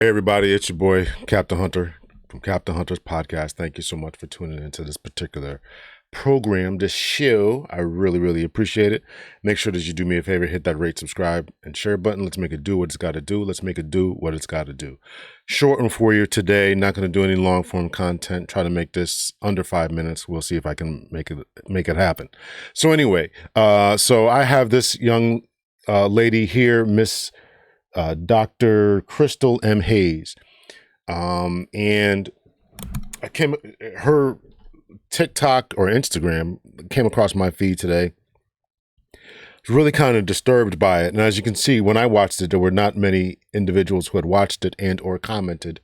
Hey everybody, it's your boy Captain Hunter from Captain Hunter's podcast. Thank you so much for tuning into this particular program, this show. I really appreciate it. Make sure that you do me a favor, hit that rate, subscribe, and share button. Let's make it do what it's got to do. Let's make it do what it's got to do. Short one for you today. Not going to do any long form content. Try to make this under 5 minutes. We'll see if I can make it happen. So anyway, so I have this young lady here, Miss Dr. Crystal.m.hayes. And her TikTok or Instagram came across my feed today. I was really kind of disturbed by it. And as you can see, when I watched it, there were not many individuals who had watched it and or commented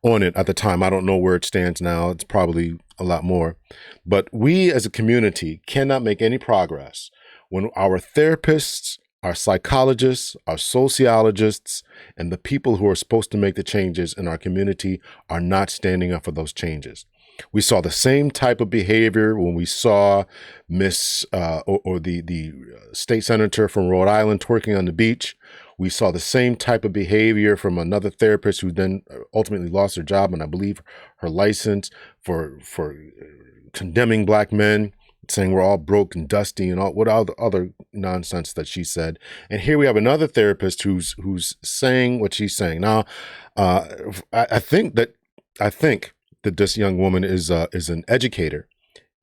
on it at the time. I don't know where it stands now. It's probably a lot more. But we as a community cannot make any progress when our therapists, our psychologists, our sociologists, and the people who are supposed to make the changes in our community are not standing up for those changes. We saw the same type of behavior when we saw Miss or the state senator from Rhode Island twerking on the beach. We saw the same type of behavior from another therapist who then ultimately lost her job and I believe her license for condemning black men, saying we're all broke and dusty and all what other nonsense that she said. And here we have another therapist who's saying what she's saying. Now, I think that this young woman is an educator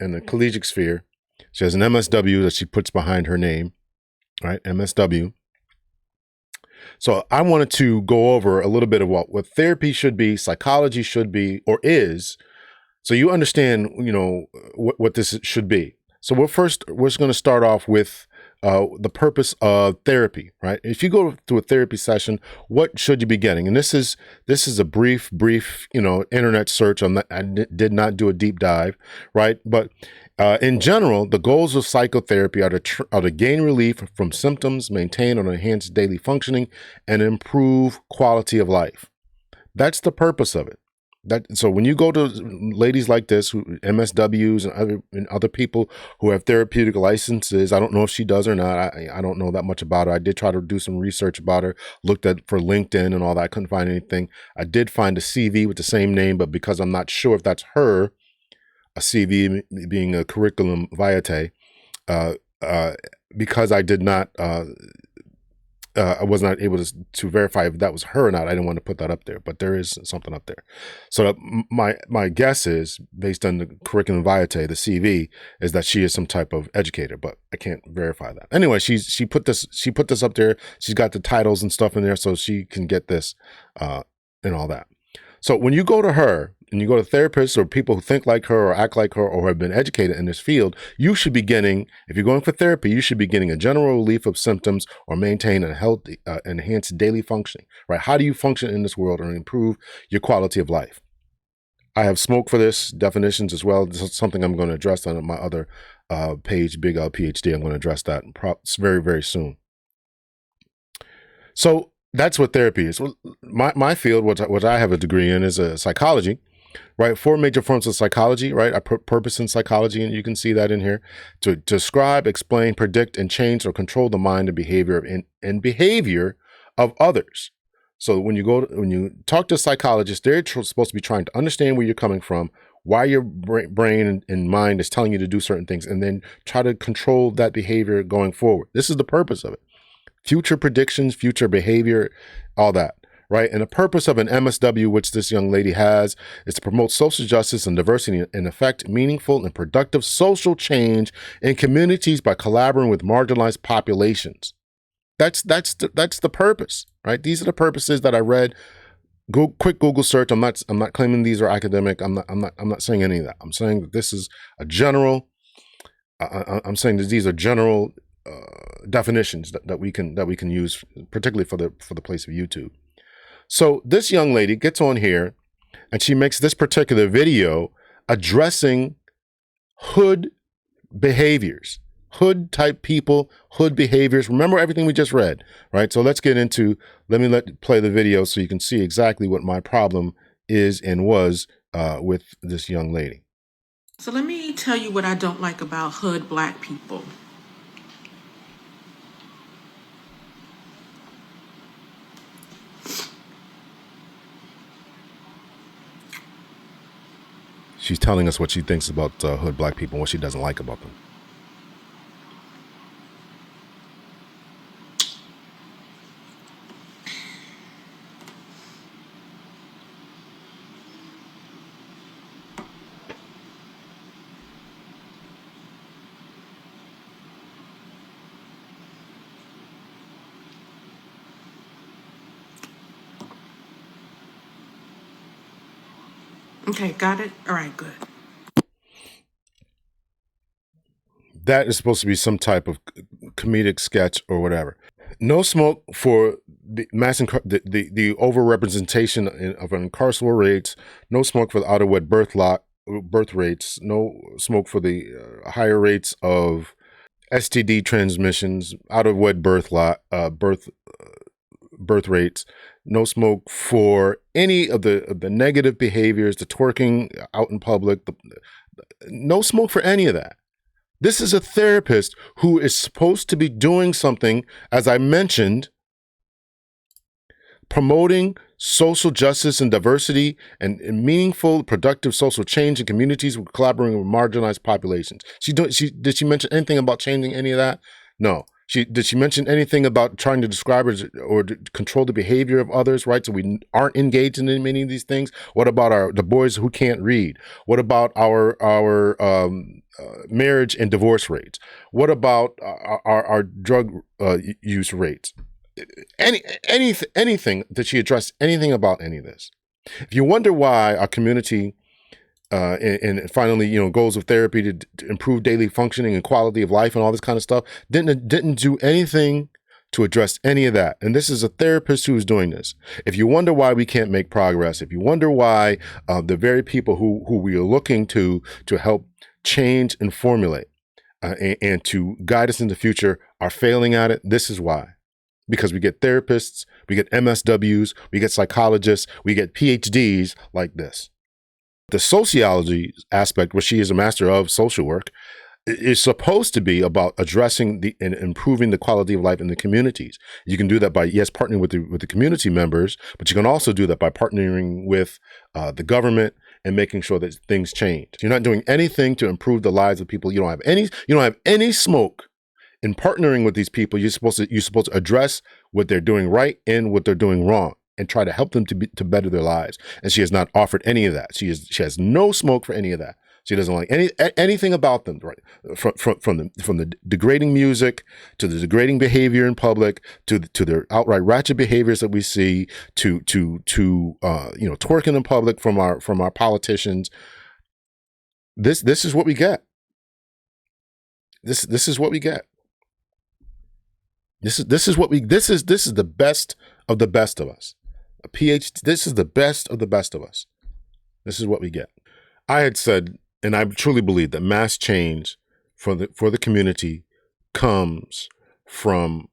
in the collegiate sphere. She has an MSW that she puts behind her name, right? MSW. So I wanted to go over a little bit of what therapy should be, psychology should be, or is, so you understand, what this should be. So we're just going to start off with the purpose of therapy, right? If you go to a therapy session, what should you be getting? And this is a brief, internet search. I did not do a deep dive, right? But in general, the goals of psychotherapy are to gain relief from symptoms, maintain or enhance daily functioning, and improve quality of life. That's the purpose of it. So when you go to ladies like this, who MSWs and other people who have therapeutic licenses, I don't know if she does or not. I don't know that much about her. I did try to do some research about her, looked at for LinkedIn and all that. I couldn't find anything. I did find a CV with the same name, but because I'm not sure if that's her, a CV being a curriculum vitae, because I did not. I was not able to verify if that was her or not. I didn't want to put that up there, but there is something up there. So my guess is, based on the curriculum vitae, the CV, is that she is some type of educator, but I can't verify that. Anyway, she put this up there. She's got the titles and stuff in there, so she can get this and all that. So when you go to her and you go to therapists or people who think like her or act like her or have been educated in this field, you should be getting, if you're going for therapy, you should be getting a general relief of symptoms or maintain a healthy, enhanced daily functioning, right? How do you function in this world and improve your quality of life? I have smoke for this definitions as well. This is something I'm going to address on my other page, Big L PhD. I'm going to address that very soon. So that's what therapy is. My field, what I have a degree in, is psychology, right? 4 major forms of psychology, right? I put purpose in psychology, and you can see that in here: to describe, explain, predict, and change or control the mind and behavior of others. So when you talk to psychologists, they're supposed to be trying to understand where you're coming from, why your brain and mind is telling you to do certain things, and then try to control that behavior going forward. This is the purpose of it. Future predictions, future behavior, all that, right? And the purpose of an MSW, which this young lady has, is to promote social justice and diversity and effect meaningful and productive social change in communities by collaborating with marginalized populations. That's the purpose, right? These are the purposes that I read. Quick Google search. I'm not claiming these are academic. I'm not saying any of that. I'm saying that this is a general. I'm saying that these are general definitions that we can use, particularly for the place of YouTube. So this young lady gets on here and she makes this particular video addressing hood behaviors, hood type people, hood behaviors. Remember everything we just read, right? So let's get into, play the video so you can see exactly what my problem is and was with this young lady. So let me tell you what I don't like about hood black people. She's telling us what she thinks about hood black people and what she doesn't like about them. Okay, got it? All right, good. That is supposed to be some type of comedic sketch or whatever. No smoke for the the overrepresentation of incarceral rates. No smoke for the out of wed birth rates. No smoke for the higher rates of STD transmissions, out of wed birth rates. No smoke for any of the negative behaviors, the twerking out in public. No smoke for any of that. This is a therapist who is supposed to be doing something, as I mentioned, promoting social justice and diversity and meaningful, productive social change in communities with collaborating with marginalized populations. Did she mention anything about changing any of that? No. Did she mention anything about trying to describe or to control the behavior of others, right? So we aren't engaged in many of these things. What about the boys who can't read? What about our marriage and divorce rates? What about our drug use rates? Anything that she addressed anything about any of this? If you wonder why our community and finally, goals of therapy to improve daily functioning and quality of life and all this kind of stuff, didn't do anything to address any of that. And this is a therapist who is doing this. If you wonder why we can't make progress, if you wonder why the very people who we are looking to help change and formulate and to guide us in the future are failing at it, this is why. Because we get therapists, we get MSWs, we get psychologists, we get PhDs like this. The sociology aspect, where she is a master of social work, is supposed to be about addressing and improving the quality of life in the communities. You can do that by, yes, partnering with the community members, but you can also do that by partnering with the government and making sure that things change. You're not doing anything to improve the lives of people. You don't have any smoke in partnering with these people. You're supposed to address what they're doing right and what they're doing wrong, and try to help them to better their lives. And she has not offered any of that. She has no smoke for any of that. She doesn't like anything about them, right? From the degrading music to the degrading behavior in public to their outright ratchet behaviors that we see to twerking in public from our politicians. This is what we get. This is what we get. This is the best of the best of us. A PhD. This is the best of the best of us. This is what we get. I had said, and I truly believe, that mass change for the community comes from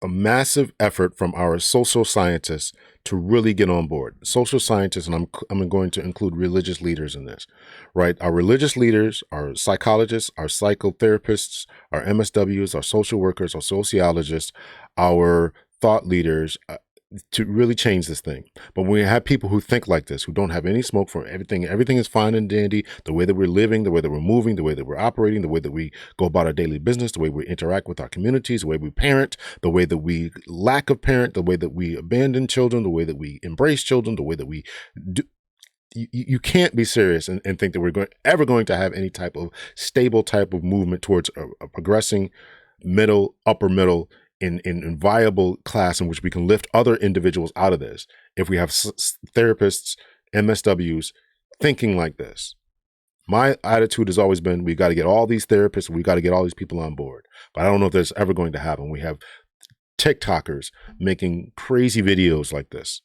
a massive effort from our social scientists to really get on board. Social scientists, and I'm going to include religious leaders in this, right? Our religious leaders, our psychologists, our psychotherapists, our MSWs, our social workers, our sociologists, our thought leaders, to really change this thing. But when we have people who think like this, who don't have any smoke for everything is fine and dandy, the way that we're living, the way that we're moving, the way that we're operating, the way that we go about our daily business, the way we interact with our communities, the way we parent, the way that we lack of parent, the way that we abandon children, the way that we embrace children, the way that we do. You can't be serious and think that we're ever going to have any type of stable type of movement towards a progressing upper middle, in viable class in which we can lift other individuals out of this if we have therapists, MSWs thinking like this. My attitude has always been, we got to get all these therapists, we got to get all these people on board. But I don't know if that's ever going to happen. We have TikTokers making crazy videos like this.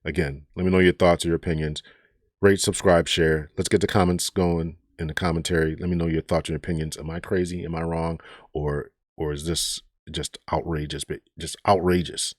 Again, let me know your thoughts or your opinions. Rate, subscribe, share. Let's get the comments going in the commentary. Let me know your thoughts and opinions. Am I crazy? Am I wrong? Or is this just outrageous? Just outrageous.